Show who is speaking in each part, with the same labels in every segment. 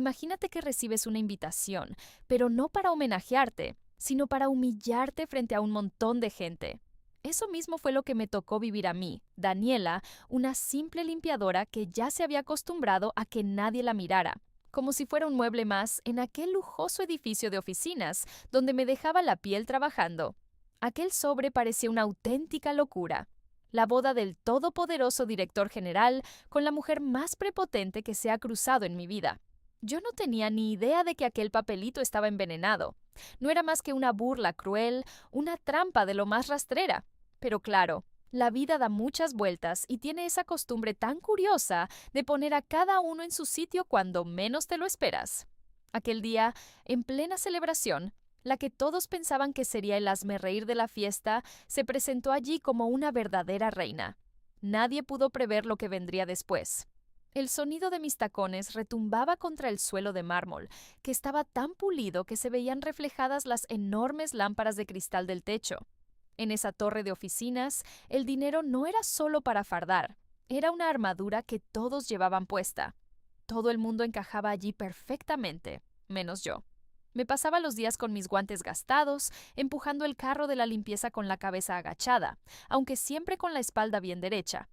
Speaker 1: Imagínate que recibes una invitación, pero no para homenajearte, sino para humillarte frente a un montón de gente. Eso mismo fue lo que me tocó vivir a mí, Daniela, una simple limpiadora que ya se había acostumbrado a que nadie la mirara, como si fuera un mueble más en aquel lujoso edificio de oficinas donde me dejaba la piel trabajando. Aquel sobre parecía una auténtica locura. La boda del todopoderoso director general con la mujer más prepotente que se ha cruzado en mi vida. Yo no tenía ni idea de que aquel papelito estaba envenenado. No era más que una burla cruel, una trampa de lo más rastrera. Pero claro, la vida da muchas vueltas y tiene esa costumbre tan curiosa de poner a cada uno en su sitio cuando menos te lo esperas. Aquel día, en plena celebración, la que todos pensaban que sería el hazmerreír de la fiesta, se presentó allí como una verdadera reina. Nadie pudo prever lo que vendría después. El sonido de mis tacones retumbaba contra el suelo de mármol, que estaba tan pulido que se veían reflejadas las enormes lámparas de cristal del techo. En esa torre de oficinas, el dinero no era solo para fardar, era una armadura que todos llevaban puesta. Todo el mundo encajaba allí perfectamente, menos yo. Me pasaba los días con mis guantes gastados, empujando el carro de la limpieza con la cabeza agachada, aunque siempre con la espalda bien derecha.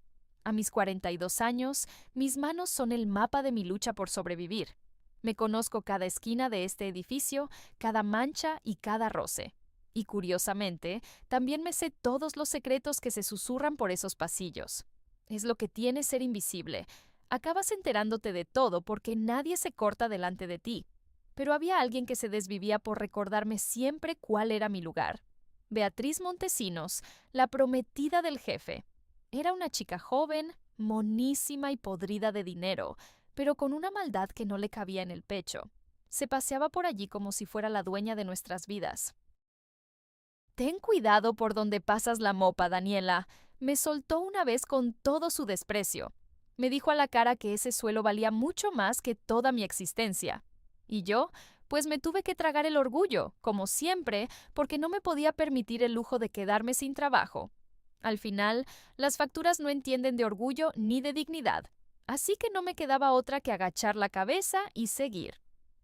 Speaker 1: A mis 42 años, mis manos son el mapa de mi lucha por sobrevivir. Me conozco cada esquina de este edificio, cada mancha y cada roce. Y curiosamente, también me sé todos los secretos que se susurran por esos pasillos. Es lo que tiene ser invisible. Acabas enterándote de todo porque nadie se corta delante de ti. Pero había alguien que se desvivía por recordarme siempre cuál era mi lugar. Beatriz Montesinos, la prometida del jefe. Era una chica joven, monísima y podrida de dinero, pero con una maldad que no le cabía en el pecho. Se paseaba por allí como si fuera la dueña de nuestras vidas. Ten cuidado por donde pasas la mopa, Daniela. Me soltó una vez con todo su desprecio. Me dijo a la cara que ese suelo valía mucho más que toda mi existencia. Y yo, pues me tuve que tragar el orgullo, como siempre, porque no me podía permitir el lujo de quedarme sin trabajo. Al final, las facturas no entienden de orgullo ni de dignidad, así que no me quedaba otra que agachar la cabeza y seguir.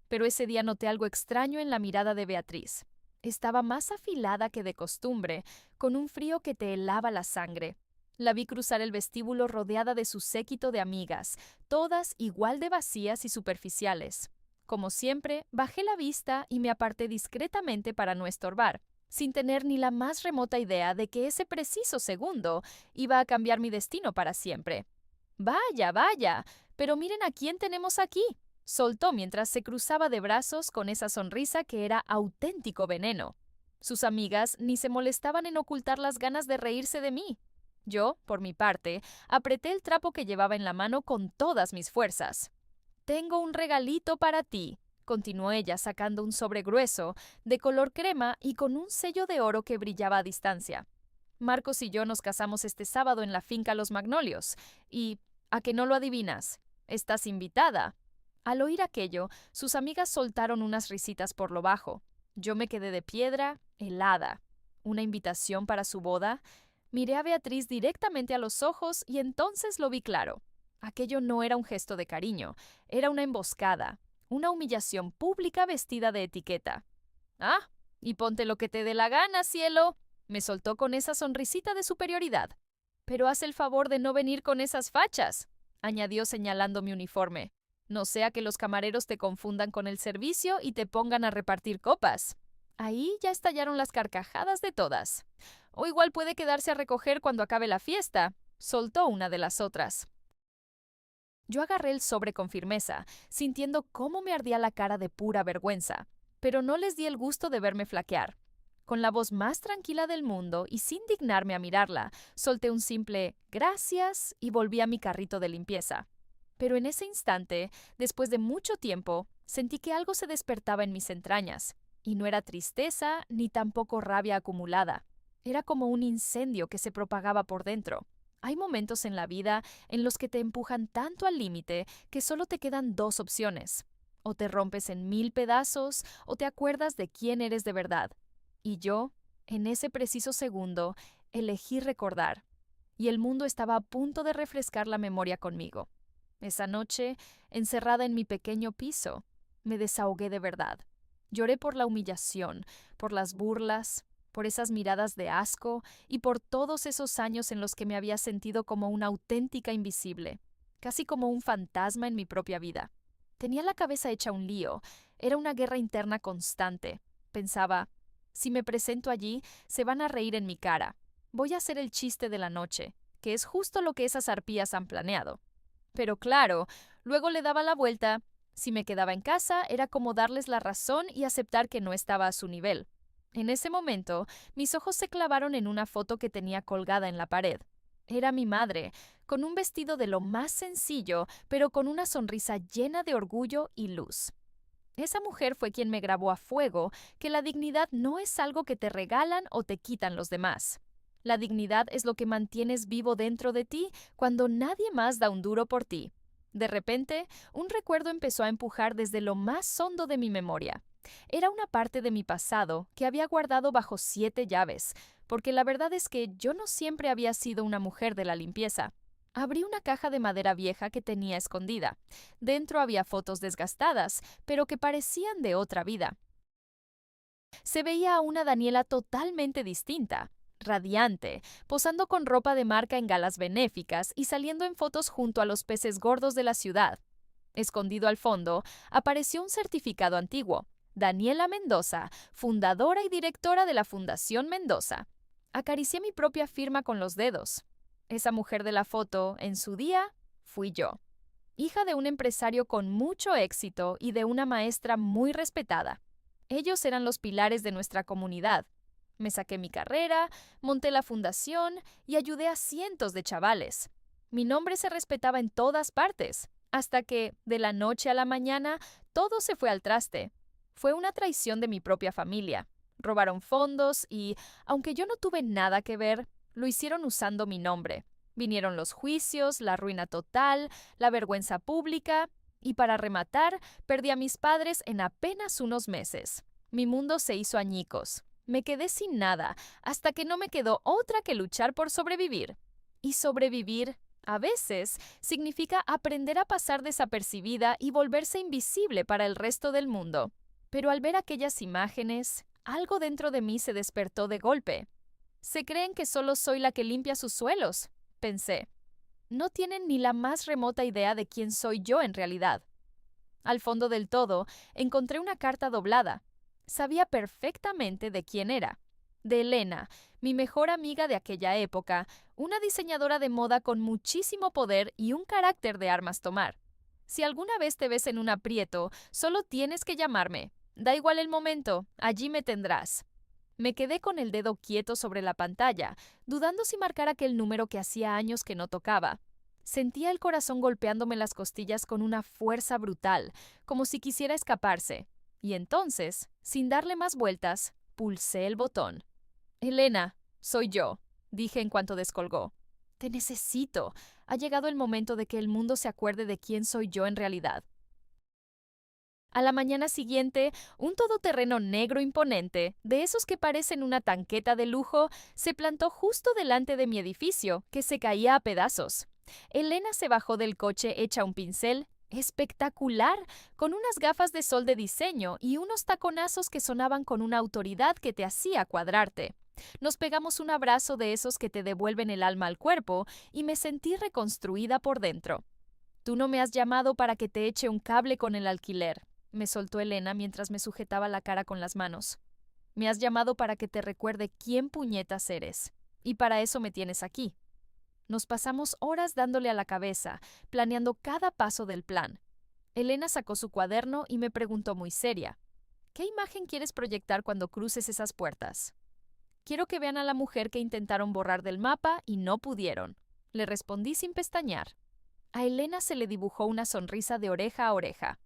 Speaker 1: Pero ese día noté algo extraño en la mirada de Beatriz. Estaba más afilada que de costumbre, con un frío que te helaba la sangre. La vi cruzar el vestíbulo rodeada de su séquito de amigas, todas igual de vacías y superficiales. Como siempre, bajé la vista y me aparté discretamente para no estorbar, sin tener ni la más remota idea de que ese preciso segundo iba a cambiar mi destino para siempre. Vaya, vaya, pero miren a quién tenemos aquí. Soltó mientras se cruzaba de brazos con esa sonrisa que era auténtico veneno. Sus amigas ni se molestaban en ocultar las ganas de reírse de mí. Yo, por mi parte, apreté el trapo que llevaba en la mano con todas mis fuerzas. Tengo un regalito para ti, continuó ella sacando un sobre grueso, de color crema y con un sello de oro que brillaba a distancia. Marcos y yo nos casamos este sábado en la finca Los Magnolios, y, ¿a que no lo adivinas? Estás invitada. Al oír aquello, sus amigas soltaron unas risitas por lo bajo. Yo me quedé de piedra, helada. ¿Una invitación para su boda? Miré a Beatriz directamente a los ojos y entonces lo vi claro. Aquello no era un gesto de cariño, era una emboscada, una humillación pública vestida de etiqueta. Ah, y ponte lo que te dé la gana, cielo, me soltó con esa sonrisita de superioridad. Pero haz el favor de no venir con esas fachas, añadió señalando mi uniforme. No sea que los camareros te confundan con el servicio y te pongan a repartir copas. Ahí ya estallaron las carcajadas de todas. O igual puede quedarse a recoger cuando acabe la fiesta, soltó una de las otras. Yo agarré el sobre con firmeza, sintiendo cómo me ardía la cara de pura vergüenza, pero no les di el gusto de verme flaquear. Con la voz más tranquila del mundo y sin dignarme a mirarla, solté un simple gracias y volví a mi carrito de limpieza. Pero en ese instante, después de mucho tiempo, sentí que algo se despertaba en mis entrañas, y no era tristeza ni tampoco rabia acumulada. Era como un incendio que se propagaba por dentro. Hay momentos en la vida en los que te empujan tanto al límite que solo te quedan dos opciones. O te rompes en mil pedazos o te acuerdas de quién eres de verdad. Y yo, en ese preciso segundo, elegí recordar. Y el mundo estaba a punto de refrescar la memoria conmigo. Esa noche, encerrada en mi pequeño piso, Me desahogué de verdad. Lloré por la humillación, por las burlas, por esas miradas de asco y por todos esos años en los que me había sentido como una auténtica invisible, casi como un fantasma en mi propia vida. Tenía la cabeza hecha un lío, era una guerra interna constante. Pensaba, si me presento allí, se van a reír en mi cara. Voy a hacer el chiste de la noche, que es justo lo que esas arpías han planeado. Pero claro, luego le daba la vuelta. Si me quedaba en casa, era como darles la razón y aceptar que no estaba a su nivel. En ese momento, mis ojos se clavaron en una foto que tenía colgada en la pared. Era mi madre, con un vestido de lo más sencillo, pero con una sonrisa llena de orgullo y luz. Esa mujer fue quien me grabó a fuego que la dignidad no es algo que te regalan o te quitan los demás. La dignidad es lo que mantienes vivo dentro de ti cuando nadie más da un duro por ti. De repente, un recuerdo empezó a empujar desde lo más hondo de mi memoria. Era una parte de mi pasado que había guardado bajo 7 llaves, porque la verdad es que yo no siempre había sido una mujer de la limpieza. Abrí una caja de madera vieja que tenía escondida. Dentro había fotos desgastadas, pero que parecían de otra vida. Se veía a una Daniela totalmente distinta, radiante, posando con ropa de marca en galas benéficas y saliendo en fotos junto a los peces gordos de la ciudad. Escondido al fondo, apareció un certificado antiguo. Daniela Mendoza, fundadora y directora de la Fundación Mendoza. Acaricié mi propia firma con los dedos. Esa mujer de la foto, en su día, fui yo. Hija de un empresario con mucho éxito y de una maestra muy respetada. Ellos eran los pilares de nuestra comunidad. Me saqué mi carrera, monté la fundación y ayudé a cientos de chavales. Mi nombre se respetaba en todas partes, hasta que, de la noche a la mañana, todo se fue al traste. Fue una traición de mi propia familia. Robaron fondos y, aunque yo no tuve nada que ver, lo hicieron usando mi nombre. Vinieron los juicios, la ruina total, la vergüenza pública, y para rematar, perdí a mis padres en apenas unos meses. Mi mundo se hizo añicos. Me quedé sin nada, hasta que no me quedó otra que luchar por sobrevivir. Y sobrevivir, a veces, significa aprender a pasar desapercibida y volverse invisible para el resto del mundo. Pero al ver aquellas imágenes, algo dentro de mí se despertó de golpe. Se creen que solo soy la que limpia sus suelos, pensé. No tienen ni la más remota idea de quién soy yo en realidad. Al fondo del todo, encontré una carta doblada. Sabía perfectamente de quién era. De Elena, mi mejor amiga de aquella época, una diseñadora de moda con muchísimo poder y un carácter de armas tomar. Si alguna vez te ves en un aprieto, solo tienes que llamarme. Da igual el momento, allí me tendrás. Me quedé con el dedo quieto sobre la pantalla, dudando si marcar aquel número que hacía años que no tocaba. Sentía el corazón golpeándome las costillas con una fuerza brutal, como si quisiera escaparse. Y entonces, sin darle más vueltas, pulsé el botón. Elena, soy yo, dije en cuanto descolgó. Te necesito. Ha llegado el momento de que el mundo se acuerde de quién soy yo en realidad. A la mañana siguiente, un todoterreno negro imponente, de esos que parecen una tanqueta de lujo, se plantó justo delante de mi edificio, que se caía a pedazos. Elena se bajó del coche hecha un pincel, espectacular, con unas gafas de sol de diseño y unos taconazos que sonaban con una autoridad que te hacía cuadrarte. Nos pegamos un abrazo de esos que te devuelven el alma al cuerpo y me sentí reconstruida por dentro. Tú no me has llamado para que te eche un cable con el alquiler, me soltó Elena mientras me sujetaba la cara con las manos. Me has llamado para que te recuerde quién puñetas eres. Y para eso me tienes aquí. Nos pasamos horas dándole a la cabeza, planeando cada paso del plan. Elena sacó su cuaderno y me preguntó muy seria. ¿Qué imagen quieres proyectar cuando cruces esas puertas? Quiero que vean a la mujer que intentaron borrar del mapa y no pudieron. Le respondí sin pestañear. A Elena se le dibujó una sonrisa de oreja a oreja.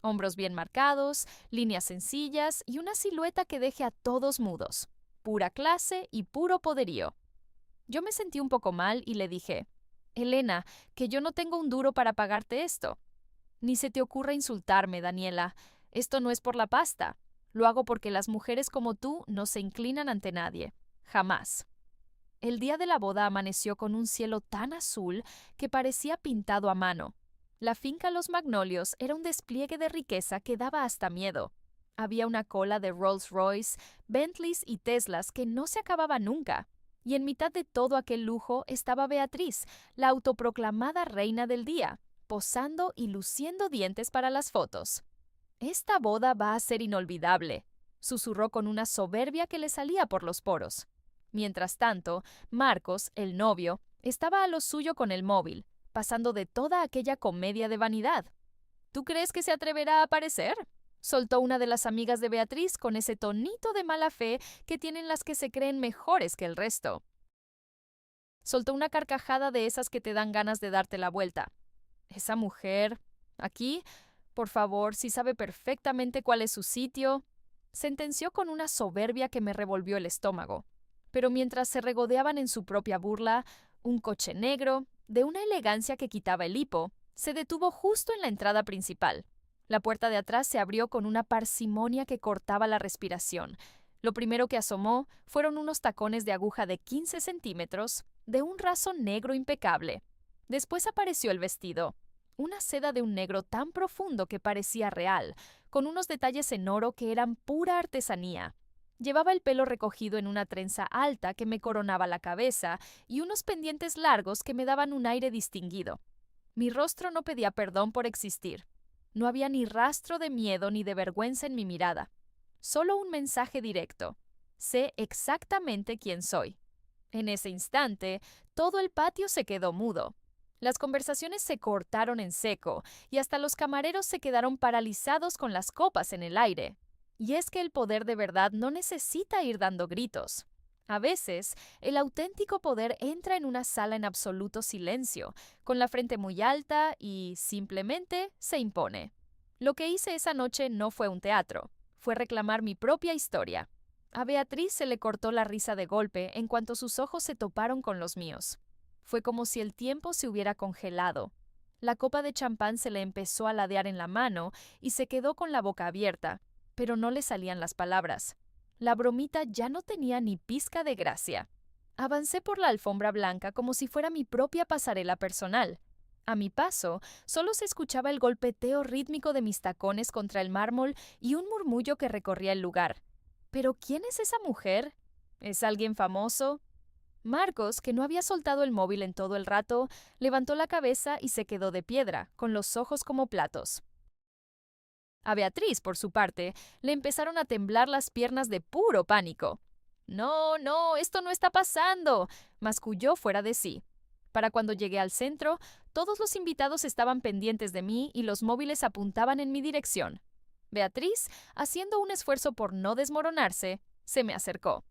Speaker 1: Hombros bien marcados, líneas sencillas y una silueta que deje a todos mudos. Pura clase y puro poderío. Yo me sentí un poco mal y le dije, Elena, que yo no tengo un duro para pagarte esto. Ni se te ocurra insultarme, Daniela. Esto no es por la pasta. Lo hago porque las mujeres como tú no se inclinan ante nadie. Jamás. El día de la boda amaneció con un cielo tan azul que parecía pintado a mano. La finca Los Magnolios era un despliegue de riqueza que daba hasta miedo. Había una cola de Rolls-Royce, Bentleys y Teslas que no se acababa nunca. Y en mitad de todo aquel lujo estaba Beatriz, la autoproclamada reina del día, posando y luciendo dientes para las fotos. «Esta boda va a ser inolvidable», susurró con una soberbia que le salía por los poros. Mientras tanto, Marcos, el novio, estaba a lo suyo con el móvil, pasando de toda aquella comedia de vanidad. «¿Tú crees que se atreverá a aparecer?», soltó una de las amigas de Beatriz con ese tonito de mala fe que tienen las que se creen mejores que el resto. Soltó una carcajada de esas que te dan ganas de darte la vuelta. «Esa mujer, aquí, por favor, si sabe perfectamente cuál es su sitio», sentenció con una soberbia que me revolvió el estómago. Pero mientras se regodeaban en su propia burla, un coche negro, de una elegancia que quitaba el hipo, se detuvo justo en la entrada principal. La puerta de atrás se abrió con una parsimonia que cortaba la respiración. Lo primero que asomó fueron unos tacones de aguja de 15 centímetros, de un raso negro impecable. Después apareció el vestido, una seda de un negro tan profundo que parecía real, con unos detalles en oro que eran pura artesanía. Llevaba el pelo recogido en una trenza alta que me coronaba la cabeza y unos pendientes largos que me daban un aire distinguido. Mi rostro no pedía perdón por existir. No había ni rastro de miedo ni de vergüenza en mi mirada. Solo un mensaje directo. Sé exactamente quién soy. En ese instante, todo el patio se quedó mudo. Las conversaciones se cortaron en seco y hasta los camareros se quedaron paralizados con las copas en el aire. Y es que el poder de verdad no necesita ir dando gritos. A veces, el auténtico poder entra en una sala en absoluto silencio, con la frente muy alta y, simplemente, se impone. Lo que hice esa noche no fue un teatro, fue reclamar mi propia historia. A Beatriz se le cortó la risa de golpe en cuanto sus ojos se toparon con los míos. Fue como si el tiempo se hubiera congelado. La copa de champán se le empezó a ladear en la mano y se quedó con la boca abierta, pero no le salían las palabras. La bromita ya no tenía ni pizca de gracia. Avancé por la alfombra blanca como si fuera mi propia pasarela personal. A mi paso, solo se escuchaba el golpeteo rítmico de mis tacones contra el mármol y un murmullo que recorría el lugar. ¿Pero quién es esa mujer? ¿Es alguien famoso? Marcos, que no había soltado el móvil en todo el rato, levantó la cabeza y se quedó de piedra, con los ojos como platos. A Beatriz, por su parte, le empezaron a temblar las piernas de puro pánico. «No, no, esto no está pasando», masculló fuera de sí. Para cuando llegué al centro, todos los invitados estaban pendientes de mí y los móviles apuntaban en mi dirección. Beatriz, haciendo un esfuerzo por no desmoronarse, se me acercó.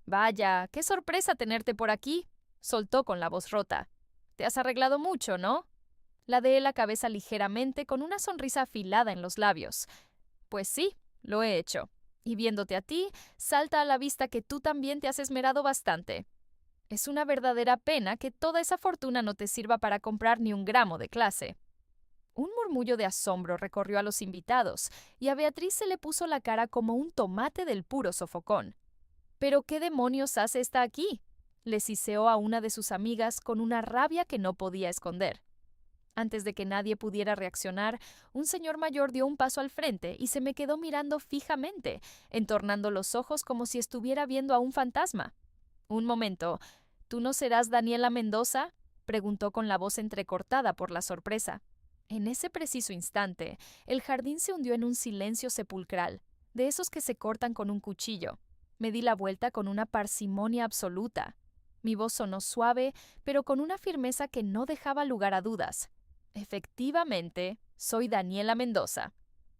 Speaker 1: «Vaya, qué sorpresa tenerte por aquí», soltó con la voz rota. «Te has arreglado mucho, ¿no?». Ladeé la cabeza ligeramente con una sonrisa afilada en los labios. «Pues sí, lo he hecho. Y viéndote a ti, salta a la vista que tú también te has esmerado bastante. Es una verdadera pena que toda esa fortuna no te sirva para comprar ni un gramo de clase». Un murmullo de asombro recorrió a los invitados, y a Beatriz se le puso la cara como un tomate del puro sofocón. «¿Pero qué demonios hace esta aquí?», le siseó a una de sus amigas con una rabia que no podía esconder. Antes de que nadie pudiera reaccionar, un señor mayor dio un paso al frente y se me quedó mirando fijamente, entornando los ojos como si estuviera viendo a un fantasma. «Un momento, ¿tú no serás Daniela Mendoza?», preguntó con la voz entrecortada por la sorpresa. En ese preciso instante, el jardín se hundió en un silencio sepulcral, de esos que se cortan con un cuchillo. Me di la vuelta con una parsimonia absoluta. Mi voz sonó suave, pero con una firmeza que no dejaba lugar a dudas. «Efectivamente, soy Daniela Mendoza».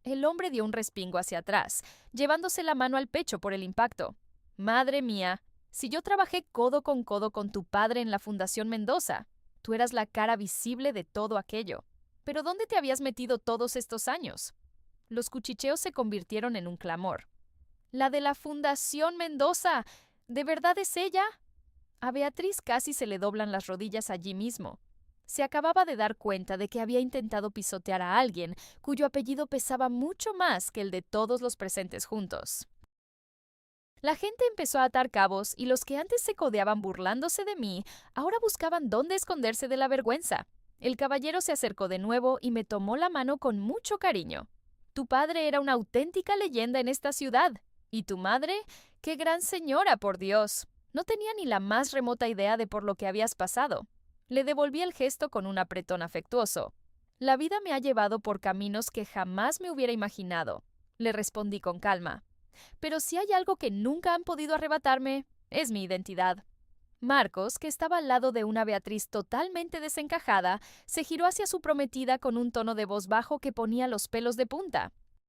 Speaker 1: El hombre dio un respingo hacia atrás, llevándose la mano al pecho por el impacto. «Madre mía, si yo trabajé codo con tu padre en la Fundación Mendoza, tú eras la cara visible de todo aquello. ¿Pero dónde te habías metido todos estos años?». Los cuchicheos se convirtieron en un clamor. «¡La de la Fundación Mendoza! ¿De verdad es ella?». A Beatriz casi se le doblan las rodillas allí mismo. Se acababa de dar cuenta de que había intentado pisotear a alguien cuyo apellido pesaba mucho más que el de todos los presentes juntos. La gente empezó a atar cabos y los que antes se codeaban burlándose de mí, ahora buscaban dónde esconderse de la vergüenza. El caballero se acercó de nuevo y me tomó la mano con mucho cariño. Tu padre era una auténtica leyenda en esta ciudad. ¿Y tu madre? ¡Qué gran señora, por Dios! No tenía ni la más remota idea de por lo que habías pasado. Le devolví el gesto con un apretón afectuoso. La vida me ha llevado por caminos que jamás me hubiera imaginado, le respondí con calma. Pero si hay algo que nunca han podido arrebatarme, es mi identidad. Marcos, que estaba al lado de una Beatriz totalmente desencajada, se giró hacia su prometida con un tono de voz bajo que ponía los pelos de punta.